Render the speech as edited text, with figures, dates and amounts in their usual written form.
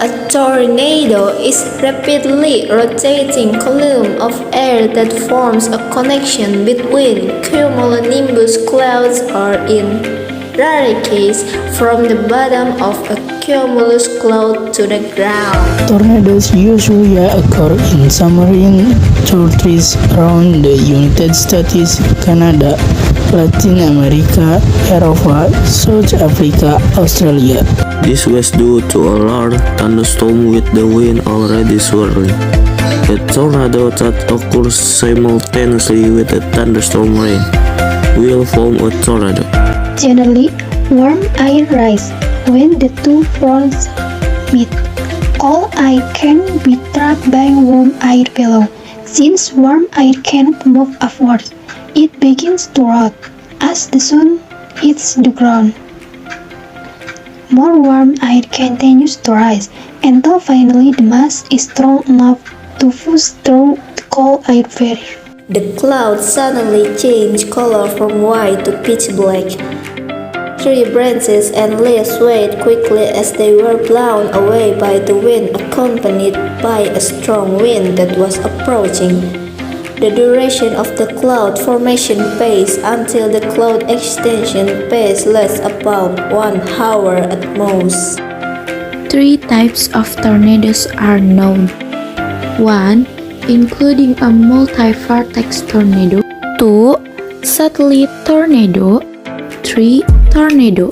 A tornado is rapidly rotating column of air that forms a connection between cumulonimbus clouds or in rare case from the bottom of a cumulus cloud to the ground. Tornadoes usually occur in submarine territories around the United States, Canada, Latin America, Europe, South Africa, Australia. This was due to a large thunderstorm with the wind already swirling. A tornado that occurs simultaneously with a thunderstorm rain will form a tornado. Generally, warm air rises when the two fronts meet. Cold air can be trapped by warm air below. Since warm air cannot move upwards, it begins to rot as the sun hits the ground. More warm air continues to rise until finally the mass is strong enough to push through the cold air barrier. The clouds suddenly change color from white to pitch black. Tree branches and leaves swayed quickly as they were blown away by the wind, accompanied by a strong wind that was approaching. The duration of the cloud formation phase until the cloud extension phase lasts about 1 hour at most. 3 types of tornadoes are known. 1. Including a multi-vortex tornado. 2. Satellite tornado. 3. Tornado.